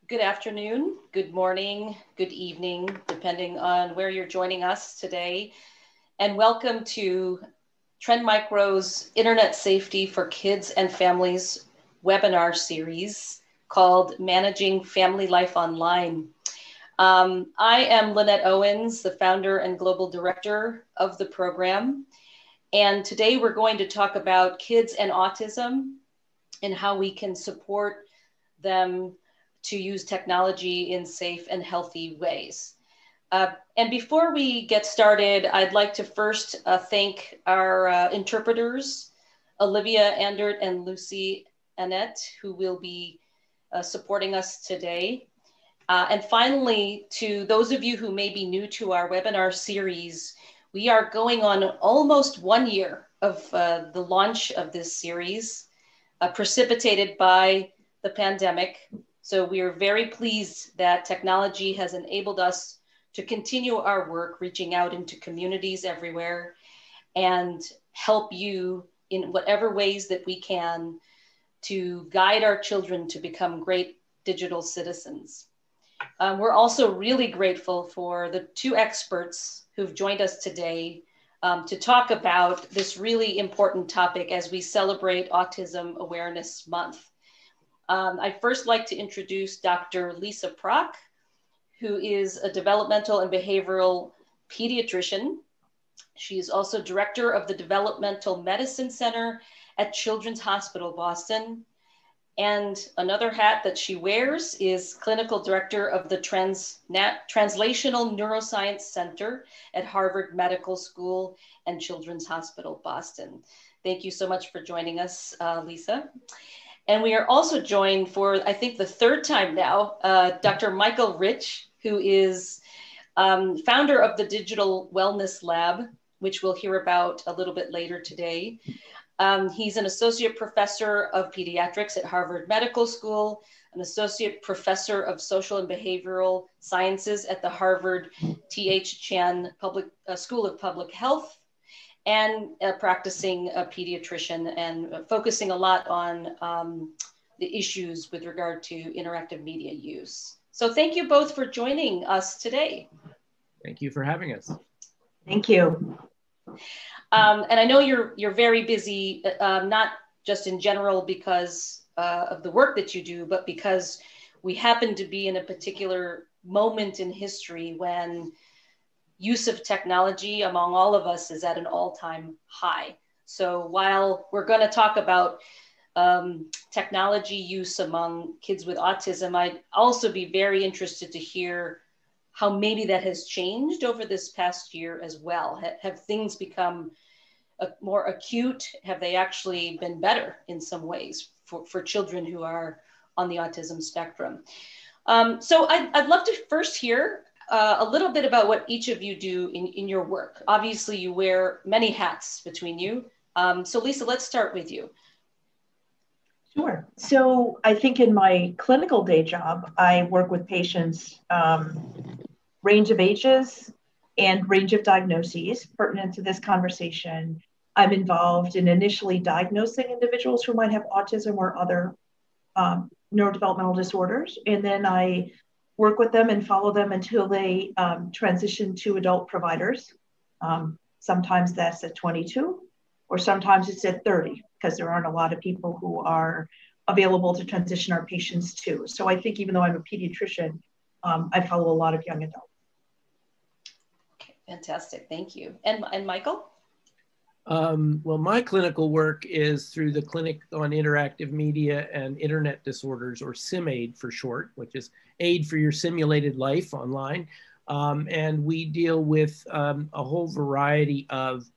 Good afternoon, good morning, good evening, depending on where you're joining us today. And welcome to Trend Micro's Internet Safety for Kids and Families webinar series called Managing Family Life Online. I am Lynette Owens, the founder and global director of the program. And today we're going to talk about kids and autism and how we can support them to use technology in safe and healthy ways. And before we get started, I'd like to first thank our interpreters, Olivia Andert and Lucy Annette, who will be supporting us today. And finally, to those of you who may be new to our webinar series, we are going on almost 1 year of the launch of this series, precipitated by the pandemic. So we are very pleased that technology has enabled us to continue our work, reaching out into communities everywhere and help you in whatever ways that we can to guide our children to become great digital citizens. We're also really grateful for the two experts who've joined us today to talk about this really important topic as we celebrate Autism Awareness Month. I'd first like to introduce Dr. Lisa Prock, who is a developmental and behavioral pediatrician. She is also director of the Developmental Medicine Center at Children's Hospital Boston. And another hat that she wears is clinical director of the Translational Neuroscience Center at Harvard Medical School and Children's Hospital Boston. Thank you so much for joining us, Lisa. And we are also joined for, I think, the third time now, Dr. Michael Rich, who is founder of the Digital Wellness Lab, which we'll hear about a little bit later today. He's an associate professor of pediatrics at Harvard Medical School, an associate professor of social and behavioral sciences at the Harvard T.H. Chan School of Public Health, and a practicing pediatrician and focusing a lot on the issues with regard to interactive media use. So thank you both for joining us today. Thank you for having us. Thank you. And I know you're very busy, not just in general because of the work that you do, but because we happen to be in a particular moment in history when use of technology among all of us is at an all-time high. So while we're going to talk about technology use among kids with autism, I'd also be very interested to hear how maybe that has changed over this past year as well. Have things become more acute? Have they actually been better in some ways for children who are on the autism spectrum? So I'd love to first hear a little bit about what each of you do in your work. Obviously, you wear many hats between you. So Lisa, let's start with you. Sure. So I think in my clinical day job, I work with patients, range of ages and range of diagnoses pertinent to this conversation. I'm involved in initially diagnosing individuals who might have autism or other neurodevelopmental disorders. And then I work with them and follow them until they transition to adult providers. Sometimes that's at 22, or sometimes it's at 30, because there aren't a lot of people who are available to transition our patients to. So I think even though I'm a pediatrician, I follow a lot of young adults. Okay, fantastic, thank you. And Michael? Well, my clinical work is through the Clinic on Interactive Media and Internet Disorders, or CIMAID for short, which is Aid for Your Simulated Life Online. And we deal with a whole variety of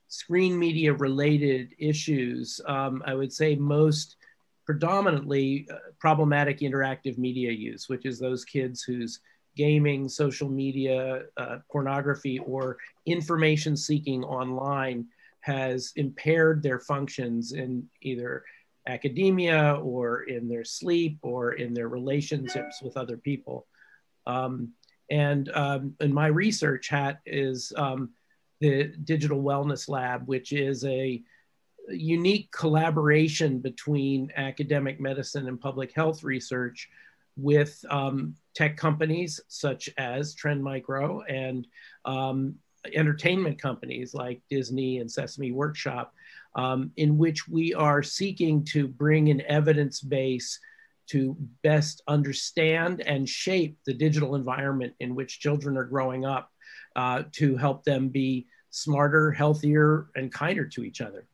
screen media related issues. I would say most predominantly problematic interactive media use, which is those kids whose gaming, social media, pornography, or information seeking online has impaired their functions in either academia or in their sleep or in their relationships with other people. And my research hat is the Digital Wellness Lab, which is a unique collaboration between academic medicine and public health research with tech companies such as Trend Micro and entertainment companies like Disney and Sesame Workshop, in which we are seeking to bring an evidence base to best understand and shape the digital environment in which children are growing up, to help them be smarter, healthier, and kinder to each other.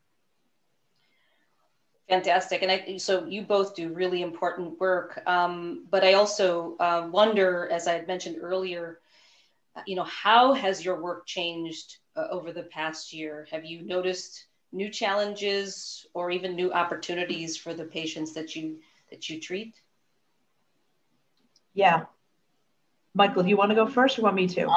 Fantastic. And so you both do really important work. But I also wonder, as I had mentioned earlier, how has your work changed over the past year? Have you noticed new challenges or even new opportunities for the patients that you treat? Yeah. Michael, do you want to go first or want me to?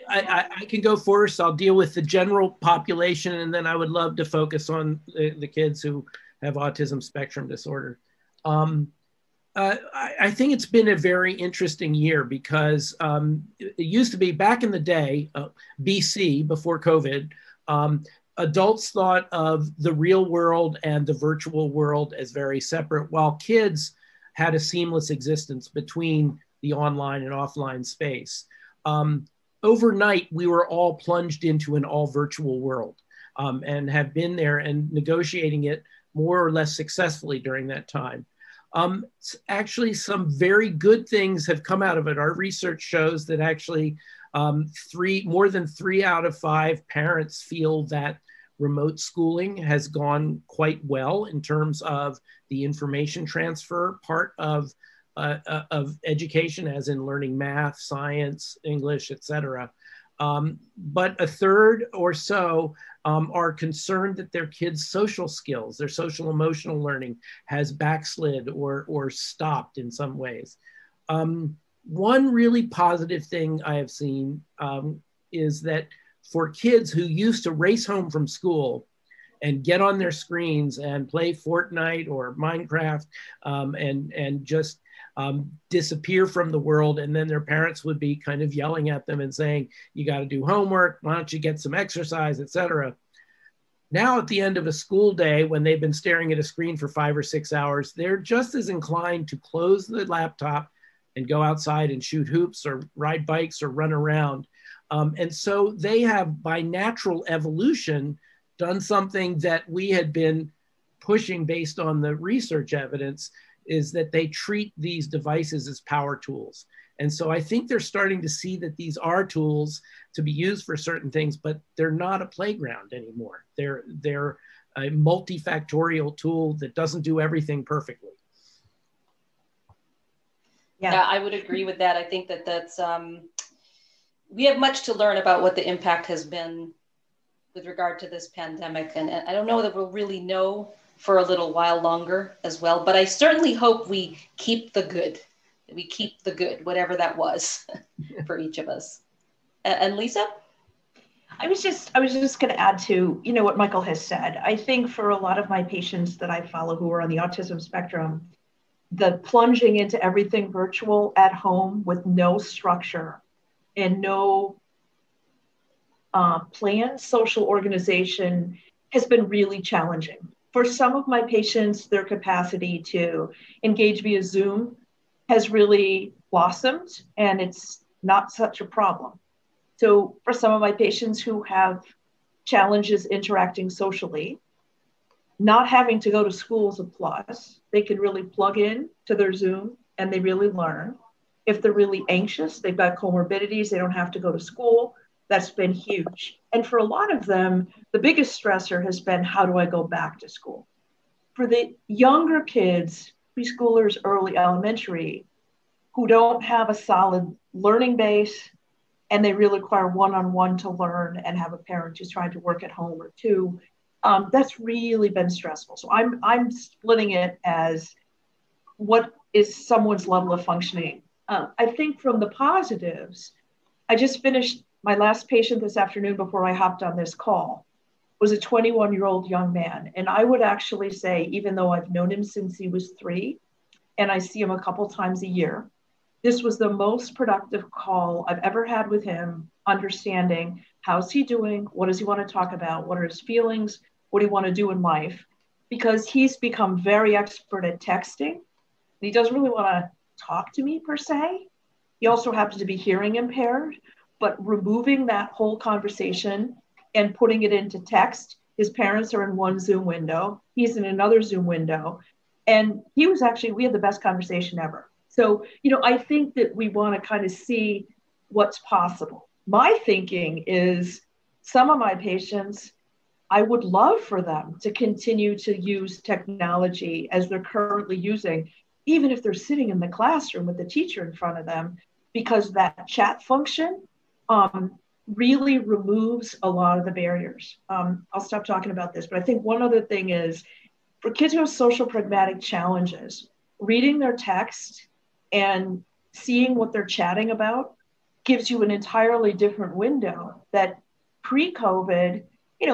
I can go first. I'll deal with the general population, and then I would love to focus on the kids who have autism spectrum disorder. I think it's been a very interesting year because it used to be back in the day, BC, before COVID, adults thought of the real world and the virtual world as very separate, while kids had a seamless existence between the online and offline space. Overnight, we were all plunged into an all virtual world and have been there and negotiating it more or less successfully during that time. Actually, some very good things have come out of it. Our research shows that actually more than 3 out of 5 parents feel that remote schooling has gone quite well in terms of the information transfer part of education, as in learning math, science, English, etc. But a third or so are concerned that their kids' social skills, their social emotional learning has backslid or stopped in some ways. One really positive thing I have seen is that for kids who used to race home from school and get on their screens and play Fortnite or Minecraft and just disappear from the world, and then their parents would be kind of yelling at them and saying, you got to do homework, why don't you get some exercise, etc. Now at the end of a school day, when they've been staring at a screen for 5 or 6 hours, they're just as inclined to close the laptop and go outside and shoot hoops or ride bikes or run around. And so they have, by natural evolution, done something that we had been pushing based on the research evidence, is that they treat these devices as power tools. And so I think they're starting to see that these are tools to be used for certain things, but they're not a playground anymore. They're a multifactorial tool that doesn't do everything perfectly. Yeah, I would agree with that. I think that's, we have much to learn about what the impact has been with regard to this pandemic. And I don't know that we'll really know for a little while longer as well, but I certainly hope we keep the good. We keep the good, whatever that was for each of us. And Lisa? I was just going to add to, what Michael has said. I think for a lot of my patients that I follow who are on the autism spectrum, the plunging into everything virtual at home with no structure and no planned social organization has been really challenging. For some of my patients, their capacity to engage via Zoom has really blossomed, and it's not such a problem. So for some of my patients who have challenges interacting socially, not having to go to school is a plus. They can really plug in to their Zoom and they really learn. If they're really anxious, they've got comorbidities, they don't have to go to school. That's been huge. And for a lot of them, the biggest stressor has been, how do I go back to school? For the younger kids, preschoolers, early elementary, who don't have a solid learning base, and they really require one-on-one to learn and have a parent who's trying to work at home or two, that's really been stressful. So I'm splitting it as what is someone's level of functioning. I think from the positives, I just finished my last patient this afternoon before I hopped on this call, was a 21-year-old young man. And I would actually say, even though I've known him since he was 3, and I see him a couple times a year, this was the most productive call I've ever had with him, understanding how's he doing, what does he want to talk about, what are his feelings, what do you want to do in life? Because he's become very expert at texting. He doesn't really want to talk to me per se. He also happens to be hearing impaired, but removing that whole conversation and putting it into text. His parents are in one Zoom window. He's in another Zoom window. And he was actually, we had the best conversation ever. So, I think that we want to kind of see what's possible. My thinking is some of my patients, I would love for them to continue to use technology as they're currently using, even if they're sitting in the classroom with the teacher in front of them, because that chat function really removes a lot of the barriers. I'll stop talking about this, but I think one other thing is for kids who have social pragmatic challenges, reading their text and seeing what they're chatting about gives you an entirely different window that pre-COVID,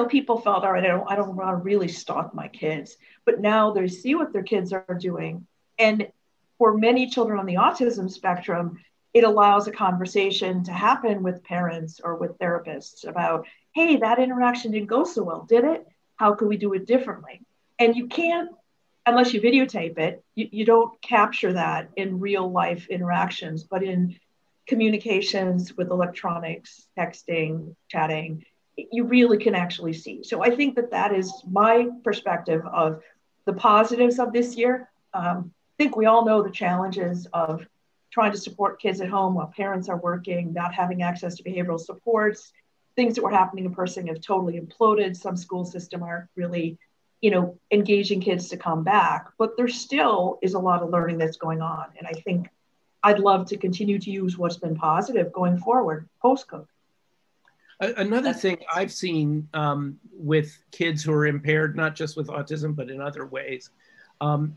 people felt, all right, I don't want to really stalk my kids, but now they see what their kids are doing. And for many children on the autism spectrum, it allows a conversation to happen with parents or with therapists about, hey, that interaction didn't go so well, did it? How could we do it differently? And you can't, unless you videotape it, you don't capture that in real life interactions, but in communications with electronics, texting, chatting, you really can actually see. So I think that is my perspective of the positives of this year. I think we all know the challenges of trying to support kids at home while parents are working, not having access to behavioral supports. Things that were happening in person have totally imploded. Some school system aren't really, engaging kids to come back, but there still is a lot of learning that's going on. And I think I'd love to continue to use what's been positive going forward post-COVID. Another thing I've seen with kids who are impaired, not just with autism, but in other ways,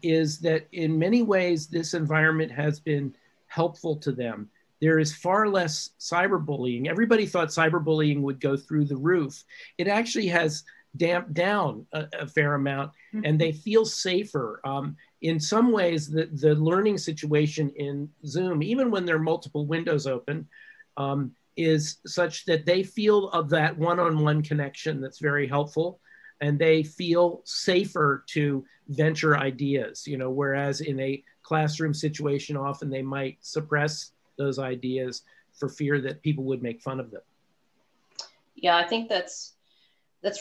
is that in many ways, this environment has been helpful to them. There is far less cyberbullying. Everybody thought cyberbullying would go through the roof. It actually has damped down a fair amount, and they feel safer. In some ways, the learning situation in Zoom, even when there are multiple windows open, is such that they feel of that one-on-one connection that's very helpful, and they feel safer to venture ideas, whereas in a classroom situation, often they might suppress those ideas for fear that people would make fun of them. Yeah, I think that's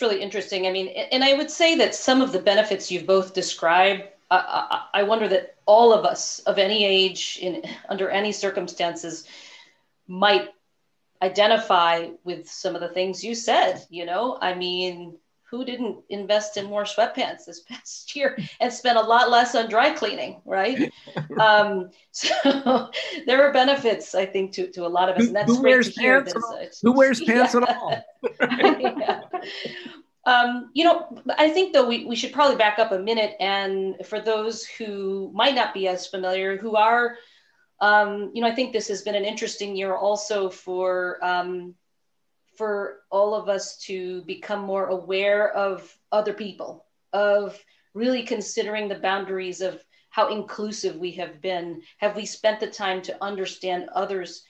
really interesting. I mean, and I would say that some of the benefits you've both described, I wonder that all of us of any age, under any circumstances, might identify with some of the things you said. I mean, who didn't invest in more sweatpants this past year and spend a lot less on dry cleaning, right? So there are benefits, I think, to a lot of us, and that's great to hear. Who wears pants at all? Yeah. I think, though, we should probably back up a minute, and for those who might not be as familiar, who are, I think this has been an interesting year also for all of us to become more aware of other people, of really considering the boundaries of how inclusive we have been. Have we spent the time to understand others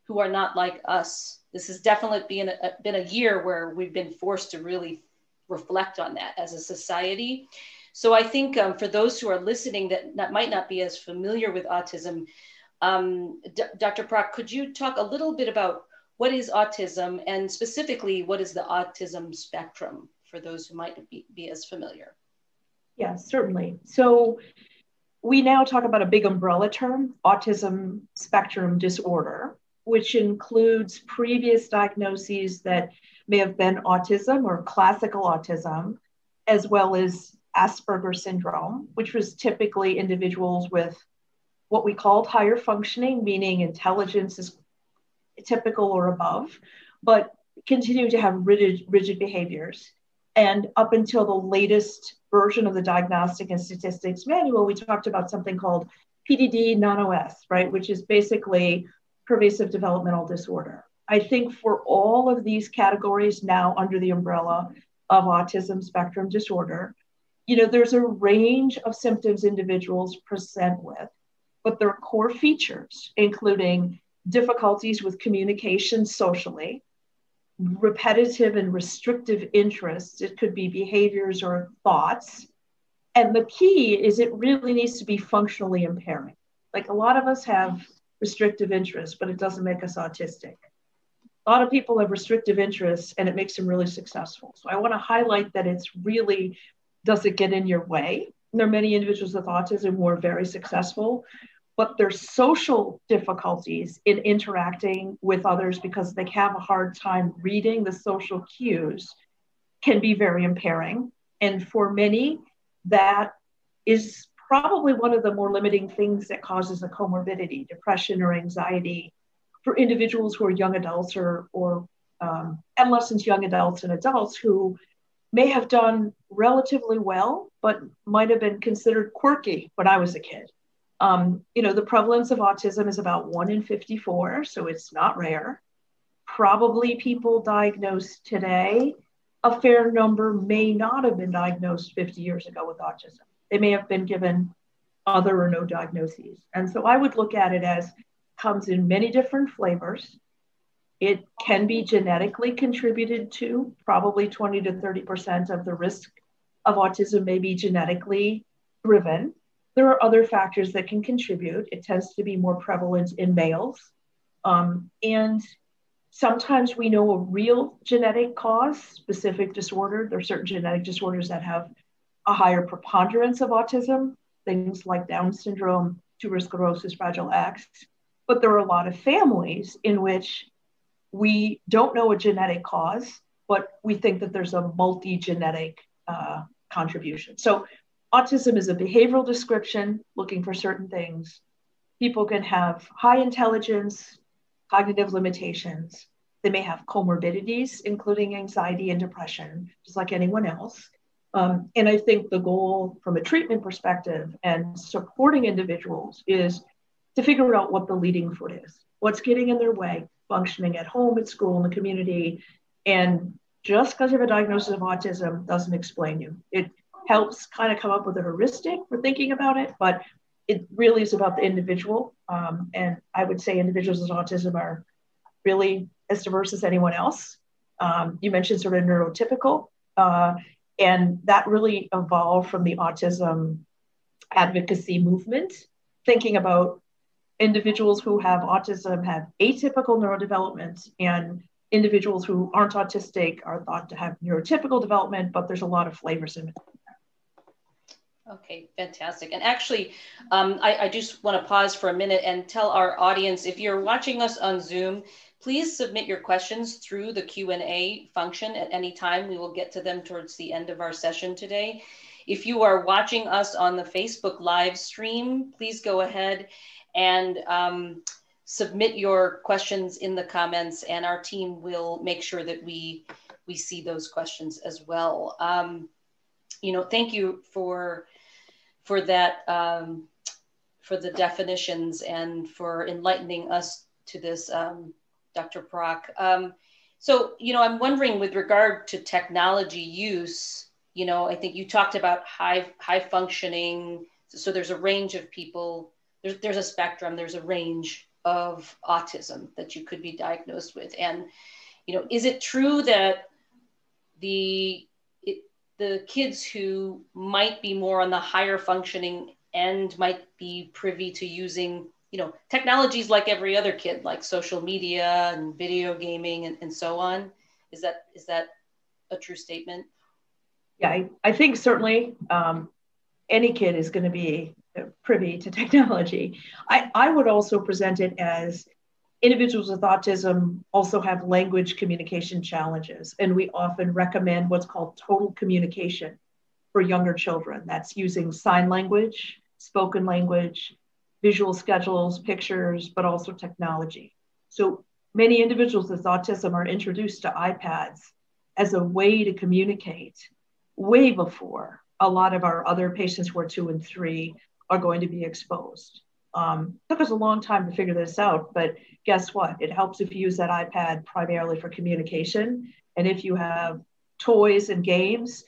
who are not like us? This has definitely been a year where we've been forced to really reflect on that as a society. So I think for those who are listening that might not be as familiar with autism, Dr. Prock, could you talk a little bit about what is autism, and specifically, what is the autism spectrum for those who might be as familiar? Yeah, certainly. So we now talk about a big umbrella term, autism spectrum disorder, which includes previous diagnoses that may have been autism or classical autism, as well as Asperger's syndrome, which was typically individuals with what we called higher functioning, meaning intelligence is typical or above, but continue to have rigid behaviors. And up until the latest version of the Diagnostic and Statistics Manual, we talked about something called PDD non-OS, right, which is basically pervasive developmental disorder. I think for all of these categories now under the umbrella of autism spectrum disorder, there's a range of symptoms individuals present with, but their core features, including difficulties with communication socially, repetitive and restrictive interests. It could be behaviors or thoughts. And the key is it really needs to be functionally impairing. Like a lot of us have restrictive interests, but it doesn't make us autistic. A lot of people have restrictive interests and it makes them really successful. So I want to highlight that it's really, does it get in your way? And there are many individuals with autism who are very successful, but their social difficulties in interacting with others because they have a hard time reading the social cues can be very impairing. And for many, that is probably one of the more limiting things that causes a comorbidity, depression or anxiety for individuals who are young adults or adolescents, young adults, and adults who may have done relatively well, but might have been considered quirky when I was a kid. The prevalence of autism is about 1 in 54, so it's not rare. Probably people diagnosed today, a fair number may not have been diagnosed 50 years ago with autism. They may have been given other or no diagnoses. And so I would look at it as comes in many different flavors. It can be genetically contributed to. Probably 20 to 30% of the risk of autism may be genetically driven. There are other factors that can contribute. It tends to be more prevalent in males. And sometimes we know a real genetic cause, specific disorder. There are certain genetic disorders that have a higher preponderance of autism, things like Down syndrome, tuberous sclerosis, Fragile X. But there are a lot of families in which we don't know a genetic cause, but we think that there's a multi-genetic contribution. So autism is a behavioral description looking for certain things. People can have high intelligence, cognitive limitations. They may have comorbidities, including anxiety and depression, just like anyone else. And I think the goal from a treatment perspective and supporting individuals is to figure out what the leading foot is, what's getting in their way, functioning at home, at school, in the community. And just because you have a diagnosis of autism doesn't explain you. It helps kind of come up with a heuristic for thinking about it, but it really is about the individual. And I would say individuals with autism are really as diverse as anyone else. You mentioned sort of neurotypical, and that really evolved from the autism advocacy movement, thinking about individuals who have autism have atypical neurodevelopment, and individuals who aren't autistic are thought to have neurotypical development, but there's a lot of flavors in it. Okay, fantastic. And actually, I just want to pause for a minute and tell our audience, if you're watching us on Zoom, please submit your questions through the Q&A function at any time. We will get to them towards the end of our session today. If you are watching us on the Facebook live stream, please go ahead and submit your questions in the comments, and our team will make sure that we see those questions as well. Thank you for that, for the definitions and for enlightening us to this, Dr. Prock. So, I'm wondering with regard to technology use, I think you talked about high functioning. So there's a range of people, there's a spectrum, there's a range of autism that you could be diagnosed with. And, is it true that the kids who might be more on the higher functioning end might be privy to using, technologies like every other kid, like social media and video gaming and so on? Is that a true statement? Yeah, I think certainly any kid is going to be privy to technology. I would also present it as individuals with autism also have language communication challenges, and we often recommend what's called total communication for younger children. That's using sign language, spoken language, visual schedules, pictures, but also technology. So many individuals with autism are introduced to iPads as a way to communicate way before a lot of our other patients who are 2 and 3 are going to be exposed. Took us a long time to figure this out, but guess what? It helps if you use that iPad primarily for communication. And if you have toys and games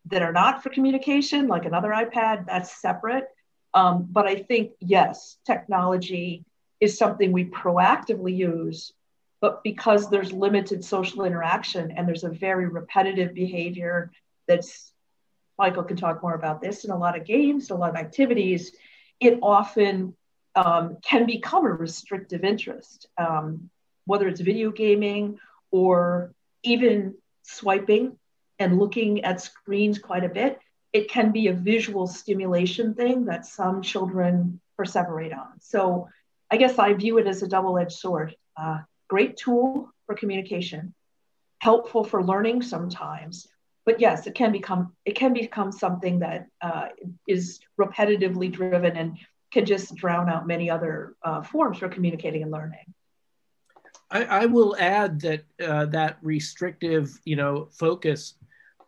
that are not for communication, like another iPad, that's separate. But I think, yes, technology is something we proactively use, but because there's limited social interaction and there's a very repetitive behavior that's, Michael can talk more about this, in a lot of games, a lot of activities, it often can become a restrictive interest, whether it's video gaming or even swiping and looking at screens quite a bit. It can be a visual stimulation thing that some children perseverate on. So I guess I view it as a double-edged sword. Great tool for communication, helpful for learning sometimes, but yes, it can become something that is repetitively driven and can just drown out many other forms for communicating and learning. I will add that that restrictive, focus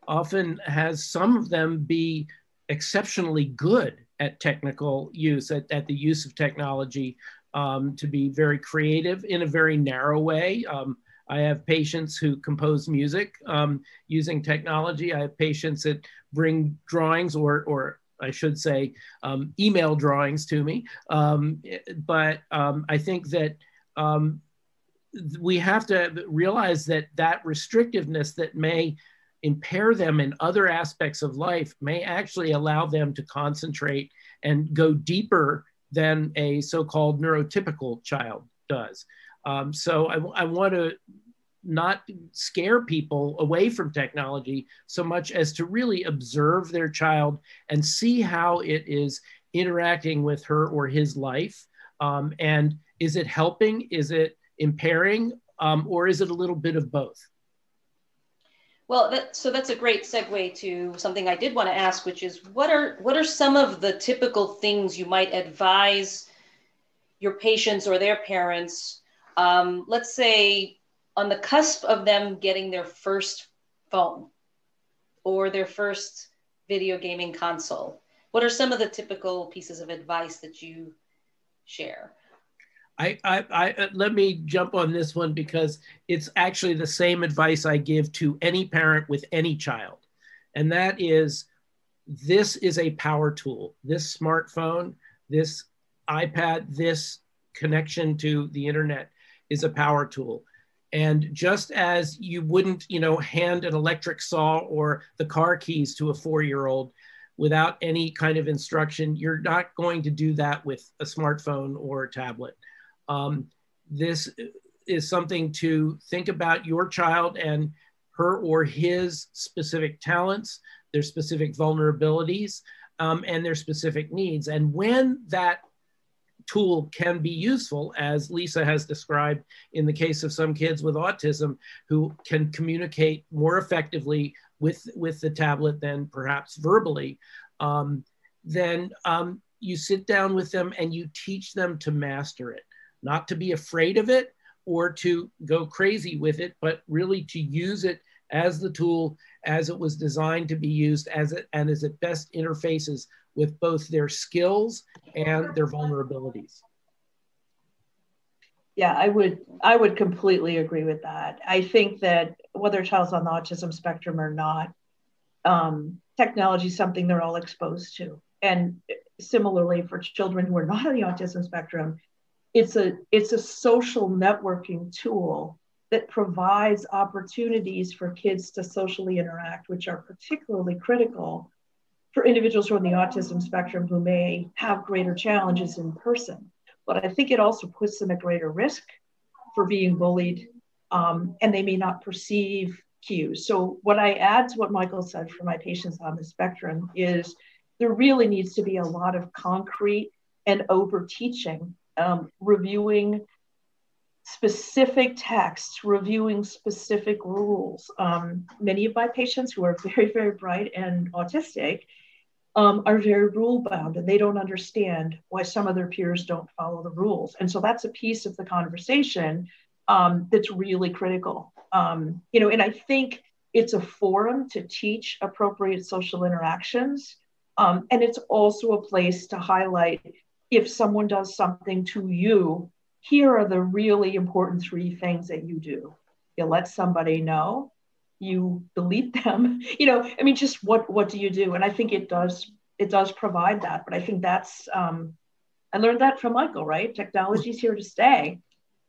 often has some of them be exceptionally good at technical use, at the use of technology, to be very creative in a very narrow way. I have patients who compose music using technology. I have patients that bring drawings or I should say, email drawings to me. But I think that we have to realize that that restrictiveness that may impair them in other aspects of life may actually allow them to concentrate and go deeper than a so-called neurotypical child does. So I want to not scare people away from technology so much as to really observe their child and see how it is interacting with her or his life. And is it helping? Is it impairing? Or is it a little bit of both? Well, so that's a great segue to something I did want to ask, which is what are some of the typical things you might advise your patients or their parents, let's say on the cusp of them getting their first phone or their first video gaming console? What are some of the typical pieces of advice that you share? Let me jump on this one because it's actually the same advice I give to any parent with any child. And that is, this is a power tool. This smartphone, this iPad, this connection to the internet is a power tool. And just as you wouldn't, hand an electric saw or the car keys to a 4-year-old without any kind of instruction, you're not going to do that with a smartphone or a tablet. This is something to think about your child and her or his specific talents, their specific vulnerabilities, and their specific needs. And when that tool can be useful, as Lisa has described in the case of some kids with autism who can communicate more effectively with the tablet than perhaps verbally, then you sit down with them and you teach them to master it. Not to be afraid of it or to go crazy with it, but really to use it as the tool as it was designed to be used, as it best interfaces with both their skills and their vulnerabilities. Yeah, I would completely agree with that. I think that whether a child's on the autism spectrum or not, technology is something they're all exposed to. And similarly for children who are not on the autism spectrum, it's a social networking tool that provides opportunities for kids to socially interact, which are particularly critical for individuals who are on the autism spectrum who may have greater challenges in person. But I think it also puts them at greater risk for being bullied, and they may not perceive cues. So what I add to what Michael said for my patients on the spectrum is there really needs to be a lot of concrete and over teaching. Reviewing specific texts, reviewing specific rules. Many of my patients who are very, very bright and autistic are very rule bound, and they don't understand why some of their peers don't follow the rules. And so that's a piece of the conversation that's really critical. And I think it's a forum to teach appropriate social interactions. And it's also a place to highlight if someone does something to you, here are the really important 3 things that you do. You let somebody know, you delete them, just what do you do? And I think it does provide that. But I think that's, I learned that from Michael, right? Technology is here to stay.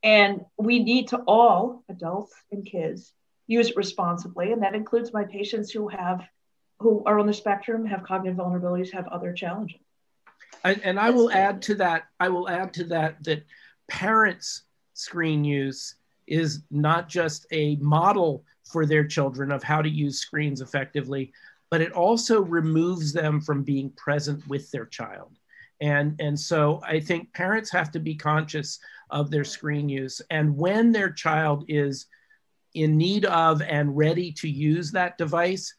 And we need to all, adults and kids, use it responsibly. And that includes my patients who are on the spectrum, have cognitive vulnerabilities, have other challenges. And I will add to that, that parents' screen use is not just a model for their children of how to use screens effectively, but it also removes them from being present with their child. And so I think parents have to be conscious of their screen use. And when their child is in need of and ready to use that device,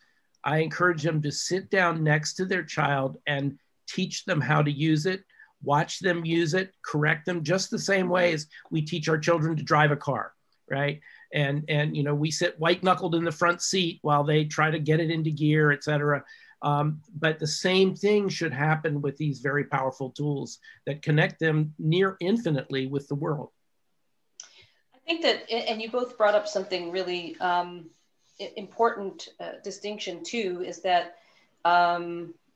I encourage them to sit down next to their child and teach them how to use it, watch them use it, correct them, just the same way as we teach our children to drive a car, right? And you know, we sit white-knuckled in the front seat while they try to get it into gear, et cetera. But the same thing should happen with these very powerful tools that connect them near infinitely with the world. I think that, and you both brought up something really important distinction too, is that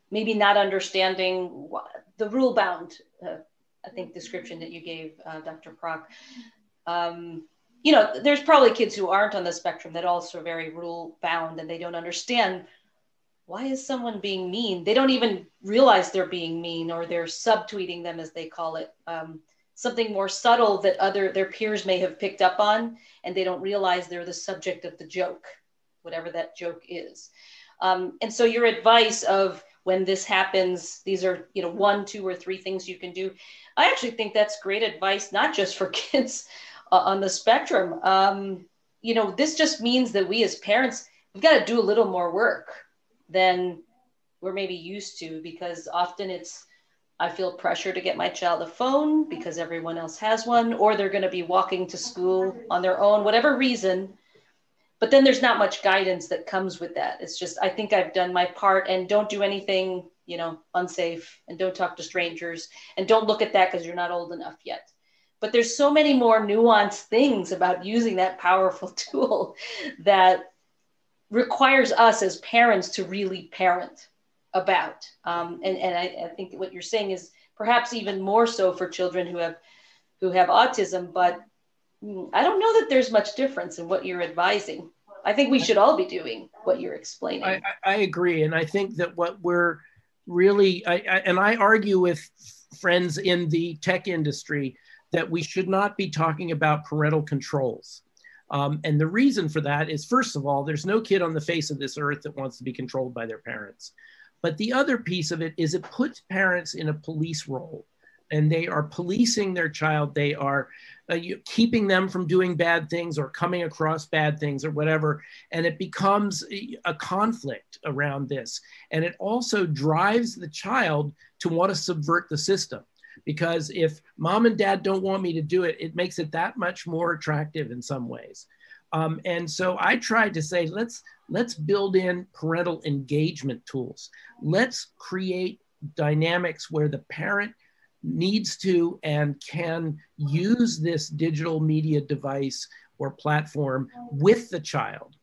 maybe not understanding the rule-bound, I think, description that you gave, Dr. Prock. You know, there's probably kids who aren't on the spectrum that also are very rule-bound, and they don't understand, why is someone being mean? They don't even realize they're being mean, or they're subtweeting them, as they call it. Something more subtle that their peers may have picked up on, and they don't realize they're the subject of the joke, whatever that joke is. And so your advice of, when this happens, these are, you know, 1, 2, or 3 things you can do. I actually think that's great advice, not just for kids on the spectrum. You know, this just means that we as parents, we've got to do a little more work than we're maybe used to, because often I feel pressure to get my child a phone because everyone else has one, or they're going to be walking to school on their own, whatever reason. But then there's not much guidance that comes with that. It's just, I think I've done my part, and don't do anything, you know, unsafe, and don't talk to strangers, and don't look at that because you're not old enough yet. But there's so many more nuanced things about using that powerful tool that requires us as parents to really parent about. And I think what you're saying is perhaps even more so for children who have autism, but I don't know that there's much difference in what you're advising. I think we should all be doing what you're explaining. I agree. And I think that what we're really, I argue with friends in the tech industry that we should not be talking about parental controls. And the reason for that is, first of all, there's no kid on the face of this earth that wants to be controlled by their parents. But the other piece of it is it puts parents in a police role, and they are policing their child. They are keeping them from doing bad things or coming across bad things or whatever. And it becomes a conflict around this. And it also drives the child to want to subvert the system. Because if mom and dad don't want me to do it, it makes it that much more attractive in some ways. And so I tried to say, let's build in parental engagement tools. Let's create dynamics where the parent needs to and can use this digital media device or platform with the child,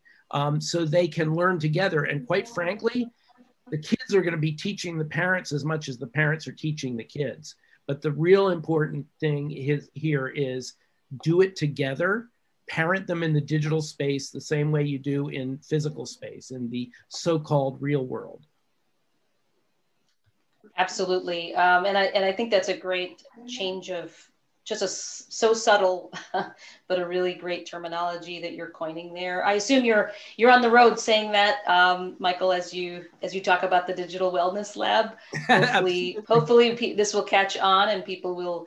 so they can learn together. And quite frankly, the kids are going to be teaching the parents as much as the parents are teaching the kids. But the real important thing here is do it together, parent them in the digital space the same way you do in physical space, in the so-called real world. Absolutely. And I think that's a great change of just so subtle, but a really great terminology that you're coining there. I assume you're on the road saying that, Michael, as you talk about the digital wellness lab. Hopefully this will catch on and people will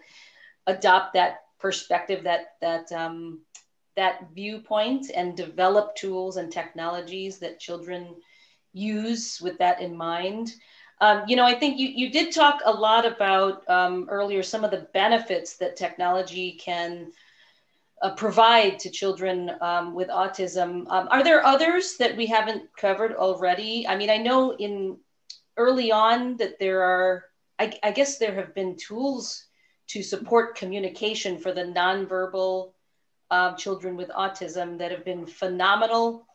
adopt that perspective, that viewpoint, and develop tools and technologies that children use with that in mind. You know, I think you did talk a lot about earlier some of the benefits that technology can provide to children with autism. Are there others that we haven't covered already? I mean, I know early on that there are, I guess there have been tools to support communication for the nonverbal children with autism that have been phenomenal.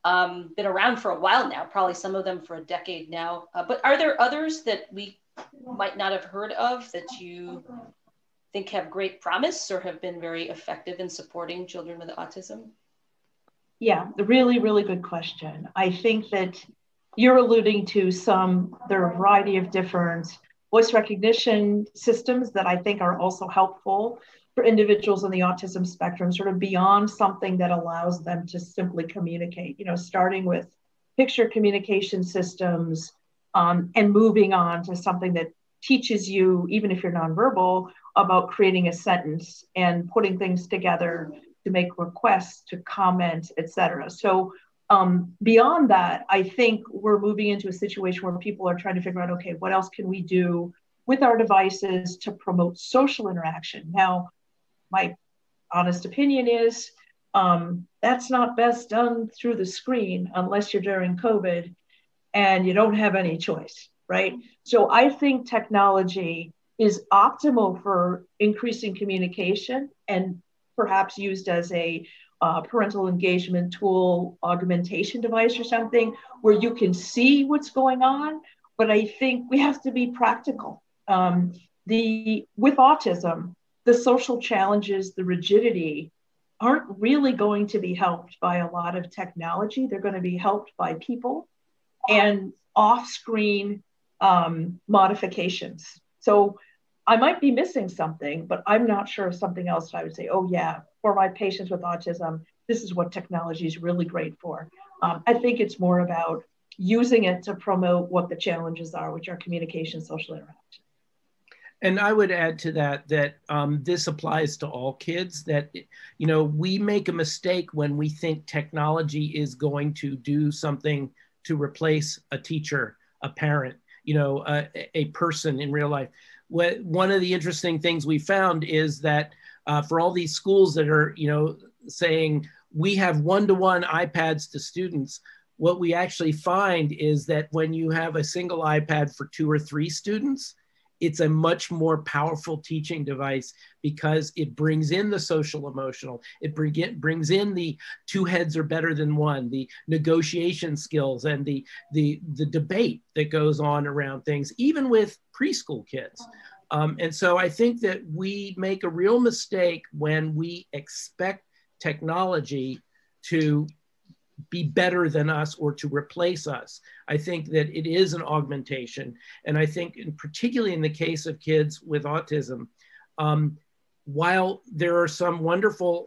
Been around for a while now, probably some of them for a decade now. But are there others that we might not have heard of that you think have great promise or have been very effective in supporting children with autism? Yeah, a really, really good question. I think that you're alluding to there are a variety of different voice recognition systems that I think are also helpful for individuals on the autism spectrum, sort of beyond something that allows them to simply communicate, starting with picture communication systems, and moving on to something that teaches you, even if you're nonverbal, about creating a sentence and putting things together to make requests, to comment, etc. So beyond that, I think we're moving into a situation where people are trying to figure out, okay, what else can we do with our devices to promote social interaction? Now, my honest opinion is that's not best done through the screen unless you're during COVID and you don't have any choice, right? So I think technology is optimal for increasing communication and perhaps used as a parental engagement tool, augmentation device or something where you can see what's going on. But I think we have to be practical. With autism, the social challenges, the rigidity aren't really going to be helped by a lot of technology. They're going to be helped by people and off-screen modifications. So I might be missing something, but I'm not sure of something else that I would say, oh yeah, for my patients with autism, this is what technology is really great for. I think it's more about using it to promote what the challenges are, which are communication, social interaction. And I would add to that this applies to all kids, that, we make a mistake when we think technology is going to do something to replace a teacher, a parent, a person in real life. One of the interesting things we found is that for all these schools that are, saying we have one-to-one iPads to students, what we actually find is that when you have a single iPad for 2 or 3 students, it's a much more powerful teaching device because it brings in the social emotional. It brings in the 2 heads are better than 1, the negotiation skills and the debate that goes on around things, even with preschool kids. And so I think that we make a real mistake when we expect technology to be better than us or to replace us. I think that it is an augmentation. And I think particularly in the case of kids with autism, while there are some wonderful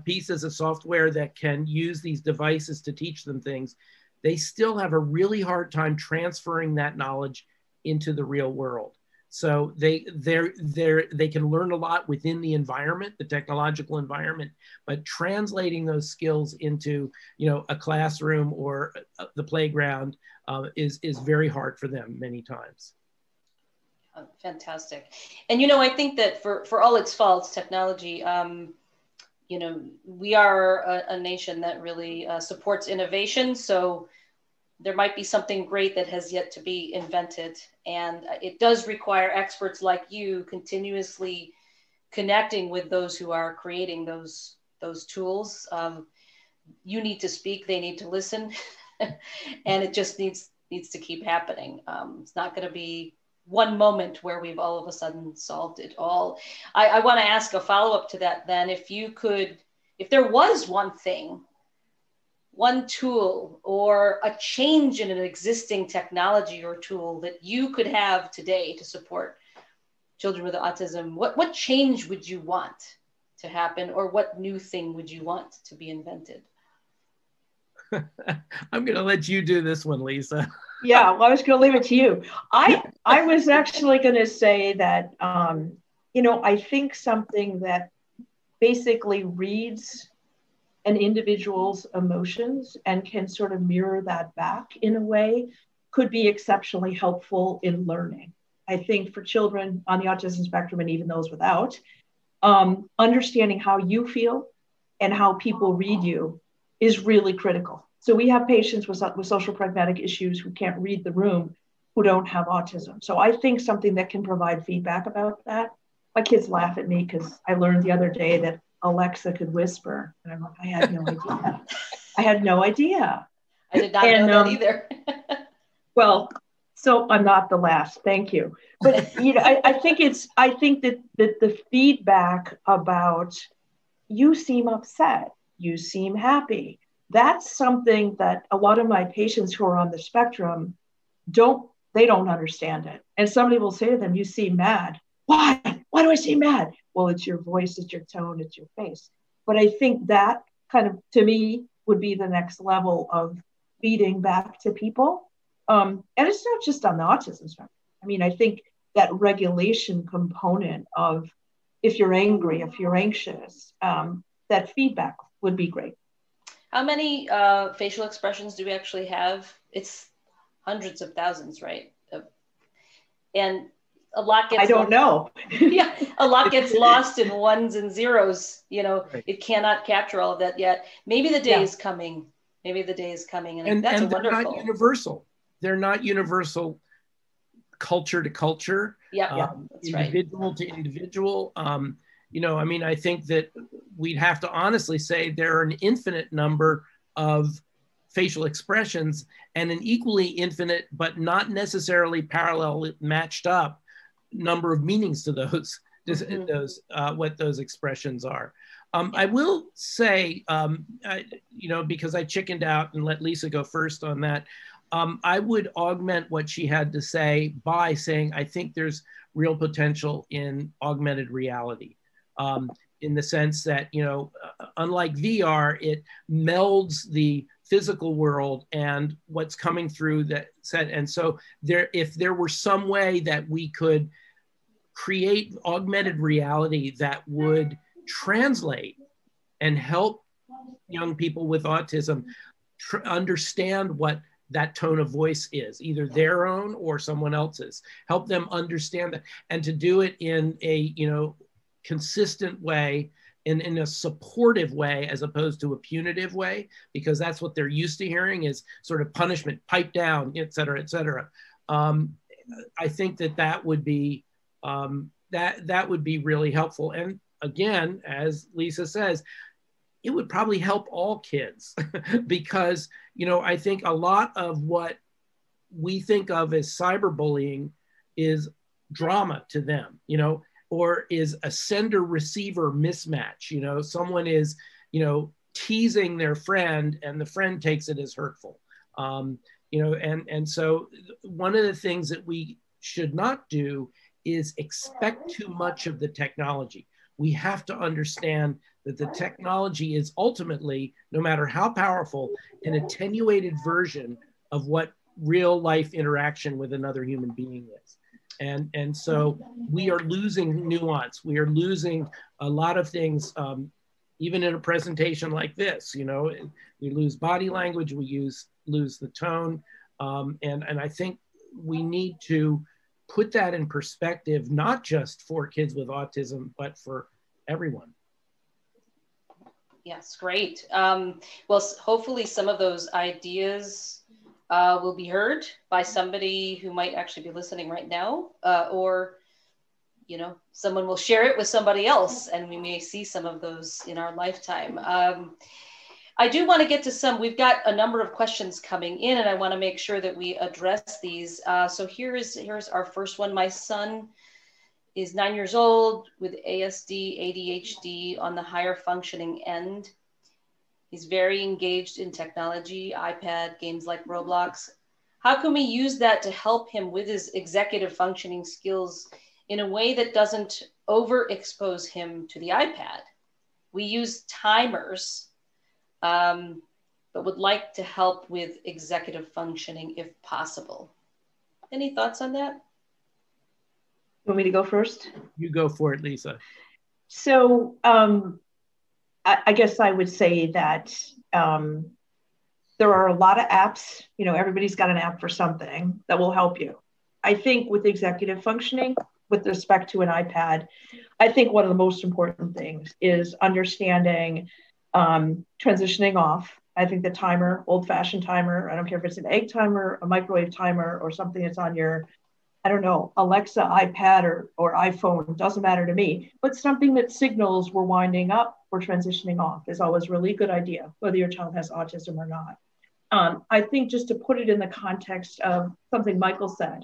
pieces of software that can use these devices to teach them things, they still have a really hard time transferring that knowledge into the real world. So they can learn a lot within the environment, the technological environment, but translating those skills into a classroom or the playground is very hard for them many times. Fantastic. And I think that for all its faults, technology, we are a nation that really supports innovation. So there might be something great that has yet to be invented. And it does require experts like you continuously connecting with those who are creating those tools. You need to speak, they need to listen, and it just needs to keep happening. It's not going to be one moment where we've all of a sudden solved it all. I want to ask a follow-up to that then. If there was one tool or a change in an existing technology or tool that you could have today to support children with autism, what change would you want to happen, or what new thing would you want to be invented? I'm going to let you do this one, Lisa. Yeah, well, I was going to leave it to you. I was actually going to say that, I think something that basically reads an individual's emotions and can sort of mirror that back in a way could be exceptionally helpful in learning. I think for children on the autism spectrum and even those without, understanding how you feel and how people read you is really critical. So we have patients with social pragmatic issues who can't read the room, who don't have autism. So I think something that can provide feedback about that. My kids laugh at me because I learned the other day that Alexa could whisper. And I'm like, I had no idea. I did not know that either. Well, so I'm not the last. Thank you. But I think that the feedback about you seem upset, you seem happy. That's something that a lot of my patients who are on the spectrum don't they don't understand it. And somebody will say to them, you seem mad. Why? Why do I seem mad? Well, it's your voice, it's your tone, it's your face. But I think that kind of, to me, would be the next level of feeding back to people. And it's not just on the autism spectrum. I mean, I think that regulation component of if you're angry, if you're anxious, that feedback would be great. How many facial expressions do we actually have? It's hundreds of thousands, right? And a lot gets— I don't know. Yeah, a lot gets lost in ones and zeros. You know, right. It cannot capture all of that yet. Maybe the day is coming. Maybe the day is coming, and that's they're wonderful. not universal. They're not universal, culture to culture. Yeah, that's individual to individual. You know, I mean, I think that we'd have to honestly say there are an infinite number of facial expressions and an equally infinite, but not necessarily parallel matched up number of meanings to those, what those expressions are. I will say, you know, because I chickened out and let Lisa go first on that, I would augment what she had to say by saying, I think there's real potential in augmented reality. In the sense that, you know, unlike VR, it melds the physical world and what's coming through that set. And so if there were some way that we could create augmented reality that would translate and help young people with autism understand what that tone of voice is, either their own or someone else's, help them understand that, and to do it in a, you know, consistent way, in a supportive way, as opposed to a punitive way, because that's what they're used to hearing is sort of punishment, pipe down, et cetera, et cetera. I think that would be, that would be really helpful. And again, as Lisa says, it would probably help all kids because, you know, I think a lot of what we think of as cyberbullying is drama to them, you know, or is a sender-receiver mismatch. You know, someone is, you know, teasing their friend and the friend takes it as hurtful. You know, and so one of the things that we should not do is expect too much of the technology. We have to understand that the technology is ultimately, no matter how powerful, an attenuated version of what real life interaction with another human being is. And so we are losing nuance. We are losing a lot of things, even in a presentation like this. You know, we lose body language, we lose the tone. And I think we need to put that in perspective, not just for kids with autism, but for everyone. Yes, great. Well, hopefully some of those ideas will be heard by somebody who might actually be listening right now, or, you know, someone will share it with somebody else and we may see some of those in our lifetime. I do want to get to we've got a number of questions coming in and I want to make sure that we address these. So here's our first one. My son is 9 years old with ASD, ADHD on the higher functioning end. He's very engaged in technology, iPad, games like Roblox. How can we use that to help him with his executive functioning skills in a way that doesn't overexpose him to the iPad? We use timers, but would like to help with executive functioning if possible. Any thoughts on that? You want me to go first? You go for it, Lisa. So I guess I would say that there are a lot of apps, you know, everybody's got an app for something that will help you. I think with executive functioning, with respect to an iPad, I think one of the most important things is understanding transitioning off. I think the timer, old-fashioned timer, I don't care if it's an egg timer, a microwave timer, or something that's on your, I don't know, Alexa, iPad, or iPhone, doesn't matter to me, but something that signals we're winding up, we're transitioning off is always a really good idea, whether your child has autism or not. I think just to put it in the context of something Michael said,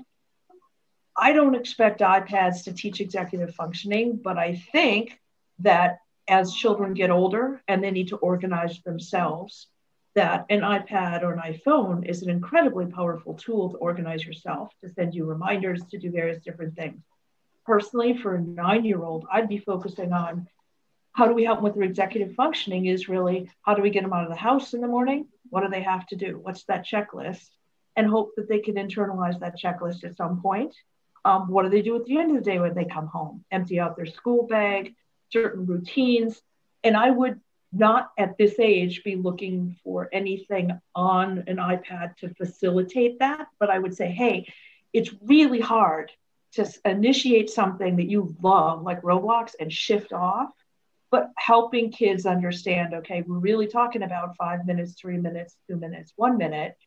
I don't expect iPads to teach executive functioning, but I think that as children get older and they need to organize themselves, that an iPad or an iPhone is an incredibly powerful tool to organize yourself, to send you reminders, to do various different things. Personally, for a 9-year-old, I'd be focusing on how do we help them with their executive functioning is really how do we get them out of the house in the morning? What do they have to do? What's that checklist? And hope that they can internalize that checklist at some point. What do they do at the end of the day when they come home? Empty out their school bag, certain routines. And I would not at this age be looking for anything on an iPad to facilitate that. But I would say, hey, it's really hard to initiate something that you love, like Roblox, and shift off. But helping kids understand, okay, we're really talking about 5 minutes, 3 minutes, 2 minutes, 1 minute,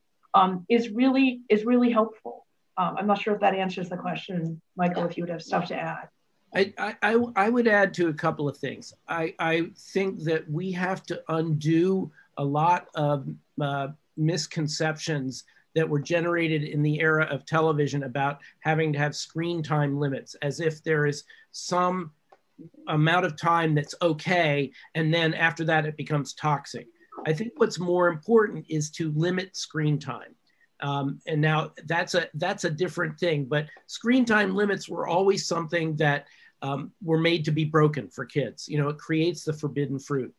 is really helpful. I'm not sure if that answers the question, Michael, if you would have stuff to add. I would add to a couple of things. I think that we have to undo a lot of misconceptions that were generated in the era of television about having to have screen time limits, as if there is some amount of time that's okay, and then after that it becomes toxic. I think what's more important is to limit screen time. And now that's a different thing, but screen time limits were always something that were made to be broken for kids. You know, it creates the forbidden fruit.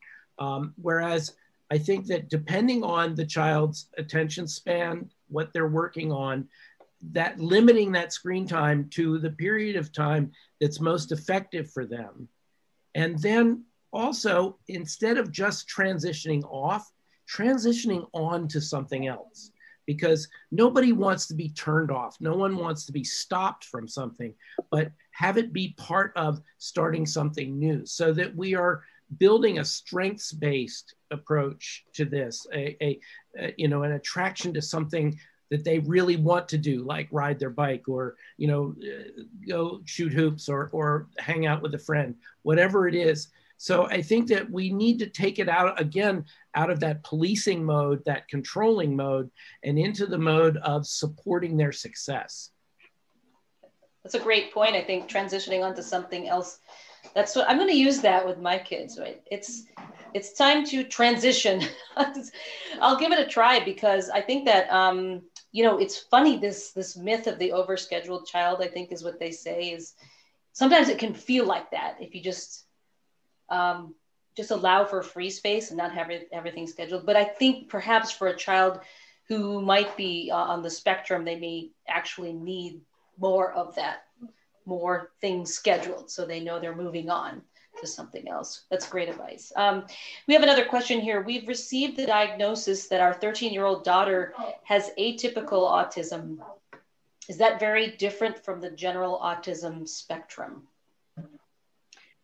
Whereas I think that depending on the child's attention span, what they're working on, that limiting that screen time to the period of time that's most effective for them. And then also, instead of just transitioning off, transitioning on to something else. Because nobody wants to be turned off. No one wants to be stopped from something, but have it be part of starting something new, so that we are building a strengths-based approach to this, you know, an attraction to something that they really want to do, like ride their bike, or, you know, go shoot hoops, or hang out with a friend, whatever it is. So I think that we need to take it out again, out of that policing mode, that controlling mode, and into the mode of supporting their success. That's a great point. I think transitioning onto something else, that's what I'm going to use that with my kids, right? It's time to transition. I'll give it a try, because I think that, you know, it's funny, this myth of the overscheduled child, I think is what they say, is sometimes it can feel like that if you just allow for free space and not have everything scheduled. But I think perhaps for a child who might be on the spectrum, they may actually need more of that, more things scheduled, so they know they're moving on to something else. That's great advice. We have another question here. We've received the diagnosis that our 13-year-old daughter has atypical autism. Is that very different from the general autism spectrum?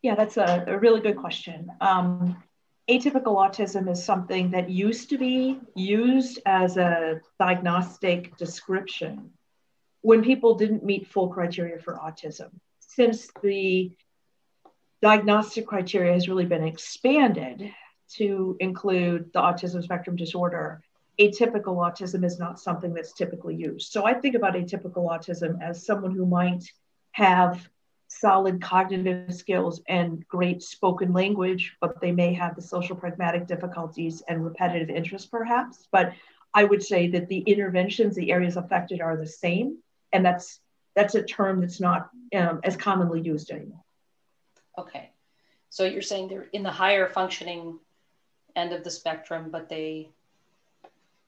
Yeah, that's a really good question. Atypical autism is something that used to be used as a diagnostic description when people didn't meet full criteria for autism. Since the diagnostic criteria has really been expanded to include the autism spectrum disorder, atypical autism is not something that's typically used. So I think about atypical autism as someone who might have solid cognitive skills and great spoken language, but they may have the social pragmatic difficulties and repetitive interests perhaps. But I would say that the interventions, the areas affected are the same. And that's a term that's not as commonly used anymore. Okay. So you're saying they're in the higher functioning end of the spectrum, but they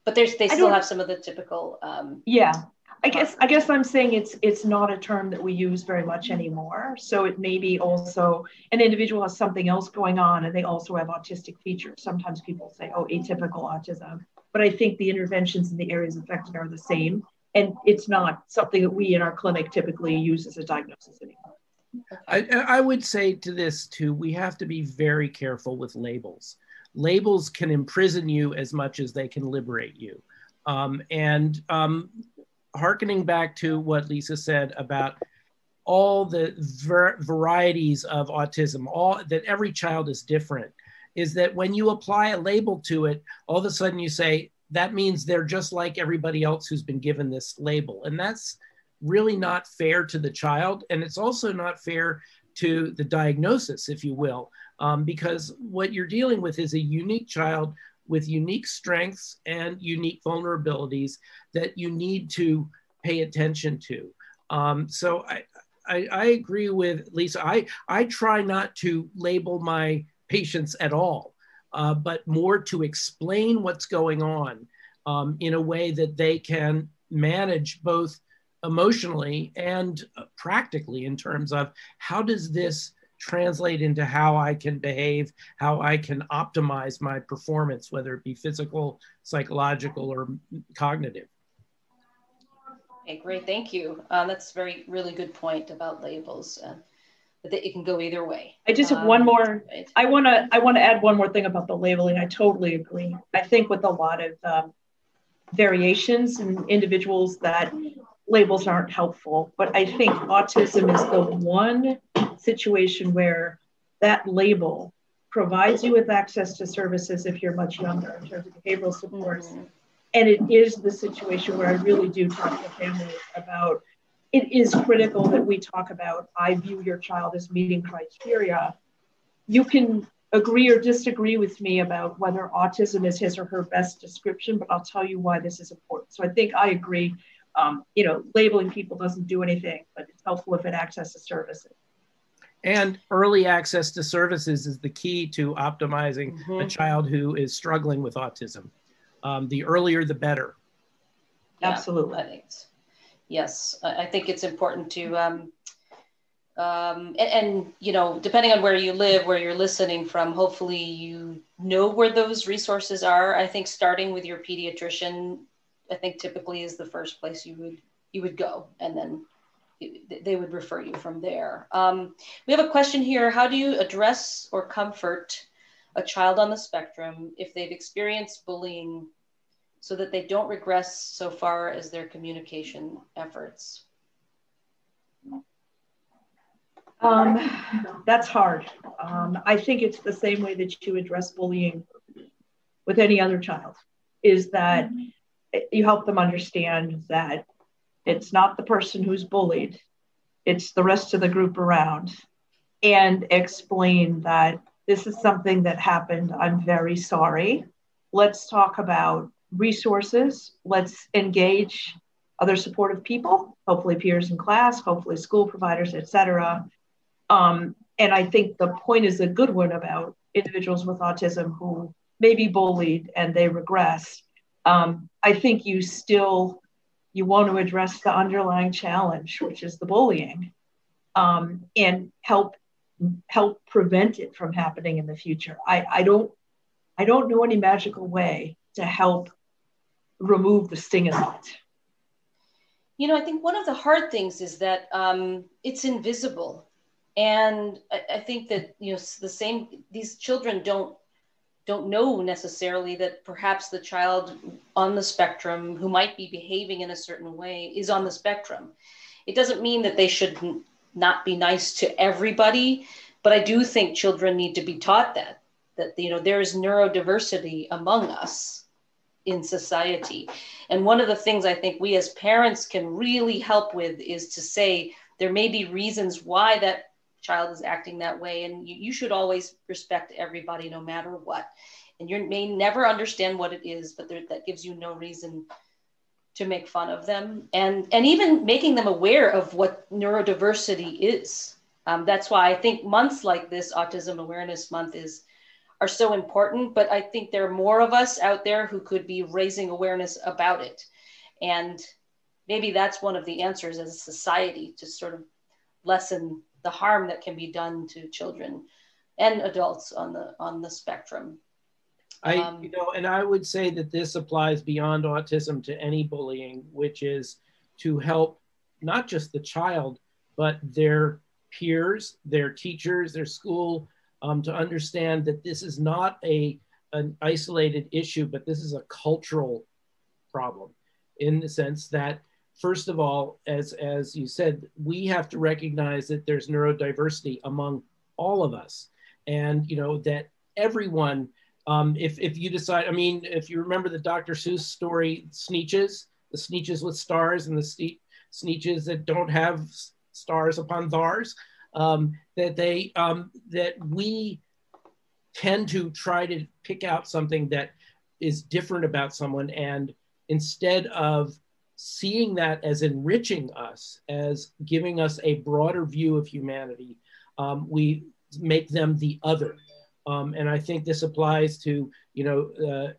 still have some of the typical. Yeah. I guess I'm saying it's not a term that we use very much anymore. So it may be also an individual has something else going on and they also have autistic features. Sometimes people say, oh, atypical autism. But I think the interventions in the areas affected are the same. And it's not something that we in our clinic typically use as a diagnosis anymore. I would say to this too, we have to be very careful with labels. Labels can imprison you as much as they can liberate you. Hearkening back to what Lisa said about all the varieties of autism, that every child is different, is that when you apply a label to it, all of a sudden you say, that means they're just like everybody else who's been given this label. And that's really not fair to the child. And it's also not fair to the diagnosis, if you will, because what you're dealing with is a unique child with unique strengths and unique vulnerabilities that you need to pay attention to. So I agree with Lisa. I try not to label my patients at all, but more to explain what's going on in a way that they can manage both emotionally and practically in terms of how does this translate into how I can behave, how I can optimize my performance, whether it be physical, psychological, or cognitive. Okay, great, thank you. That's really good point about labels. That it can go either way. I just have one more. Right. I want to add one more thing about the labeling. I totally agree. I think with a lot of variations in individuals that labels aren't helpful, but I think autism is the one situation where that label provides you with access to services if you're much younger in terms of behavioral supports. Mm-hmm. And it is the situation where I really do talk to families about, it is critical that we talk about, I view your child as meeting criteria. You can agree or disagree with me about whether autism is his or her best description, but I'll tell you why this is important. So I think I agree, labeling people doesn't do anything, but it's helpful if it accesses services. And early access to services is the key to optimizing a child who is struggling with autism. The earlier, the better. Yeah, absolutely. Yes, I think it's important to, and depending on where you live, where you're listening from, hopefully you know where those resources are. I think starting with your pediatrician, I think typically is the first place you would go, and then they would refer you from there. We have a question here. How do you address or comfort a child on the spectrum if they've experienced bullying so that they don't regress so far as their communication efforts? That's hard. I think it's the same way that you address bullying with any other child, is that you help them understand that it's not the person who's bullied, it's the rest of the group around, and explain that this is something that happened. I'm very sorry. Let's talk about resources. Let's engage other supportive people, hopefully peers in class, hopefully school providers, et cetera. And I think the point is a good one about individuals with autism who may be bullied and they regress. I think you want to address the underlying challenge, which is the bullying, and help prevent it from happening in the future. I don't know any magical way to help remove the sting of that. I think one of the hard things is that it's invisible. And I think that, these children don't know necessarily that perhaps the child on the spectrum who might be behaving in a certain way is on the spectrum. It doesn't mean that they should not be nice to everybody, but I do think children need to be taught that there is neurodiversity among us in society. And one of the things I think we as parents can really help with is to say there may be reasons why that child is acting that way, and you should always respect everybody no matter what. And you may never understand what it is, but that gives you no reason to make fun of them, and even making them aware of what neurodiversity is. That's why I think months like this, Autism Awareness Month, are so important, but I think there are more of us out there who could be raising awareness about it. And maybe that's one of the answers as a society, to sort of lessen the harm that can be done to children and adults on the spectrum. And I would say that this applies beyond autism to any bullying, which is to help not just the child, but their peers, their teachers, their school, to understand that this is not an isolated issue, but this is a cultural problem, in the sense that, first of all, as you said, we have to recognize that there's neurodiversity among all of us, and that everyone, if you decide, if you remember the Dr. Seuss story, Sneetches, the Sneetches with stars and the Sneetches that don't have stars upon thars, that we tend to try to pick out something that is different about someone, and instead of seeing that as enriching us, as giving us a broader view of humanity, we make them the other. And I think this applies to,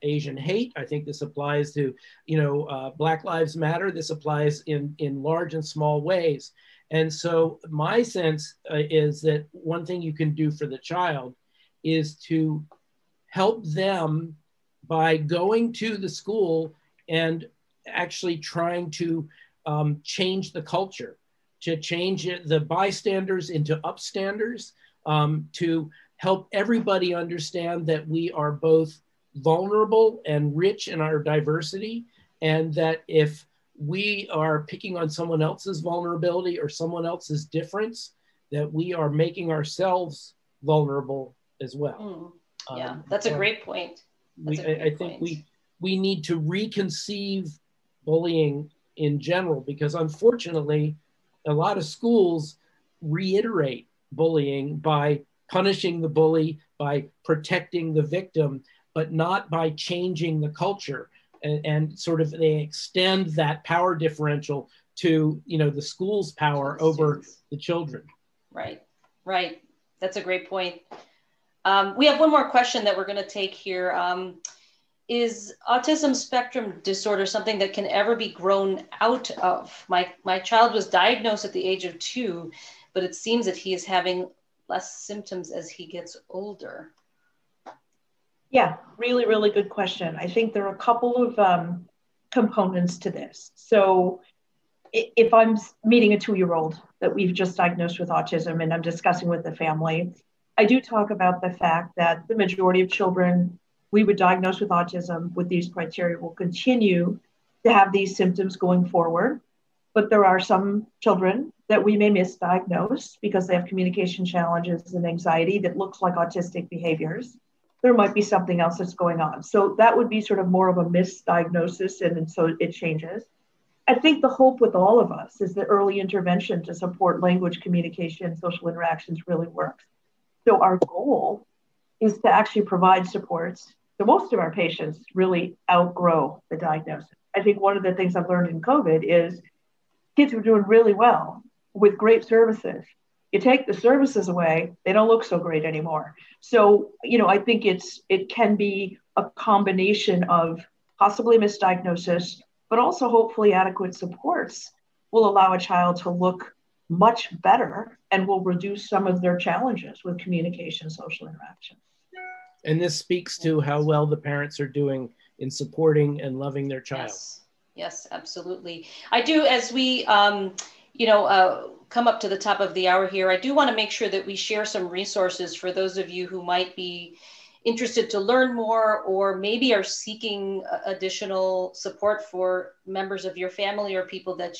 Asian hate. I think this applies to, Black Lives Matter. This applies in large and small ways. And so my sense is that one thing you can do for the child is to help them by going to the school and actually trying to change the culture, to change the bystanders into upstanders, to help everybody understand that we are both vulnerable and rich in our diversity, and that if we are picking on someone else's vulnerability or someone else's difference, that we are making ourselves vulnerable as well. Yeah, that's a great point. I think we need to reconceive bullying in general, because unfortunately, a lot of schools reiterate bullying by punishing the bully, by protecting the victim, but not by changing the culture. And sort of they extend that power differential to, the school's power over the children. Right. That's a great point. We have one more question that we're going to take here. Is autism spectrum disorder something that can ever be grown out of? My child was diagnosed at the age of 2, but it seems that he is having less symptoms as he gets older. Yeah, really, really good question. I think there are a couple of components to this. So if I'm meeting a 2-year-old that we've just diagnosed with autism and I'm discussing with the family, I do talk about the fact that the majority of children we would diagnose with autism with these criteria will continue to have these symptoms going forward. But there are some children that we may misdiagnose because they have communication challenges and anxiety that looks like autistic behaviors. There might be something else that's going on. So that would be sort of more of a misdiagnosis, and so it changes. I think the hope with all of us is that early intervention to support language, communication, social interactions really works. So our goal is to actually provide supports. So most of our patients really outgrow the diagnosis. I think one of the things I've learned in COVID is kids were doing really well with great services. You take the services away, they don't look so great anymore. So, I think it can be a combination of possibly misdiagnosis, but also hopefully adequate supports will allow a child to look much better and will reduce some of their challenges with communication, social interaction. And this speaks to how well the parents are doing in supporting and loving their child. Yes, absolutely. I do, as we, come up to the top of the hour here, I do want to make sure that we share some resources for those of you who might be interested to learn more, or maybe are seeking additional support for members of your family or people that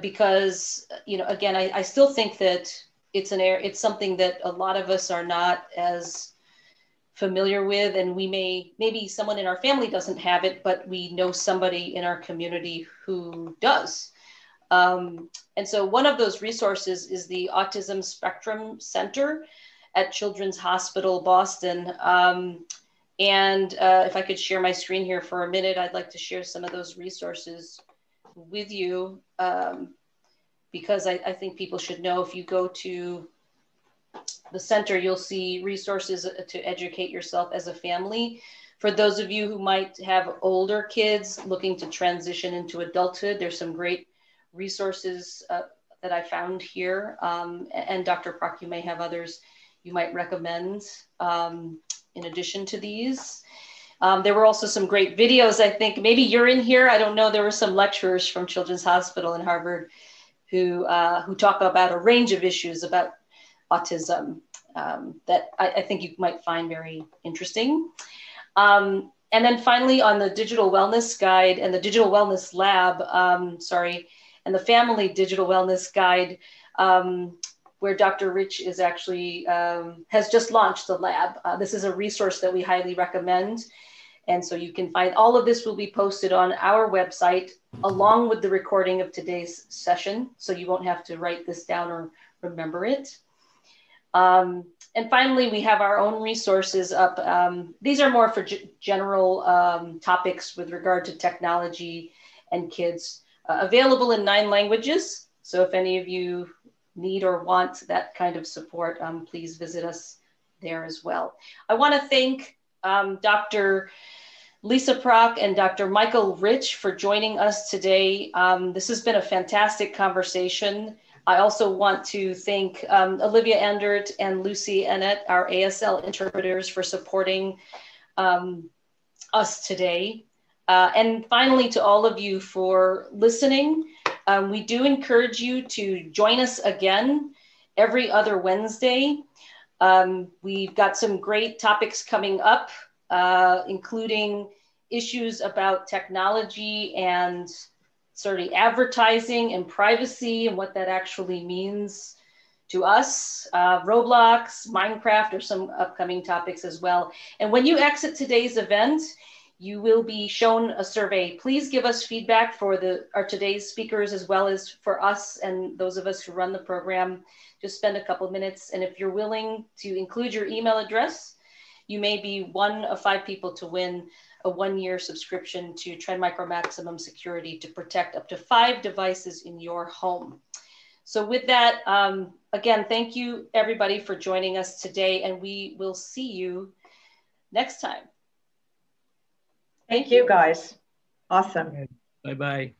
because, again, I still think that it's something that a lot of us are not as familiar with, and maybe someone in our family doesn't have it, but we know somebody in our community who does. And so one of those resources is the Autism Spectrum Center at Children's Hospital Boston. And if I could share my screen here for a minute, I'd like to share some of those resources with you, because I think people should know. If you go to the center, you'll see resources to educate yourself as a family. For those of you who might have older kids looking to transition into adulthood, there's some great resources that I found here. And Dr. Prock, you may have others you might recommend in addition to these. There were also some great videos. I think maybe you're in here. I don't know. There were some lecturers from Children's Hospital in Harvard who talk about a range of issues about autism that I think you might find very interesting. And then finally, on the Digital Wellness Guide and the Digital Wellness Lab, and the Family Digital Wellness Guide, where Dr. Rich is actually, has just launched the lab. This is a resource that we highly recommend. And so you can find all of this will be posted on our website along with the recording of today's session. So you won't have to write this down or remember it. And finally, we have our own resources up. These are more for general topics with regard to technology and kids, available in 9 languages. So if any of you need or want that kind of support, please visit us there as well. I want to thank Dr. Lisa Prock and Dr. Michael Rich for joining us today. This has been a fantastic conversation. I also want to thank Olivia Endert and Lucy Ennett, our ASL interpreters, for supporting us today. And finally, to all of you for listening. We do encourage you to join us again every other Wednesday. We've got some great topics coming up, including issues about technology and sort of advertising and privacy and what that actually means to us. Roblox, Minecraft are some upcoming topics as well. And when you exit today's event, you will be shown a survey. Please give us feedback for our today's speakers, as well as for us and those of us who run the program. Just spend a couple of minutes. And if you're willing to include your email address, you may be one of 5 people to win a 1-year subscription to Trend Micro Maximum Security to protect up to 5 devices in your home. So with that, again, thank you everybody for joining us today, and we will see you next time. Thank you, guys. Awesome. Bye-bye.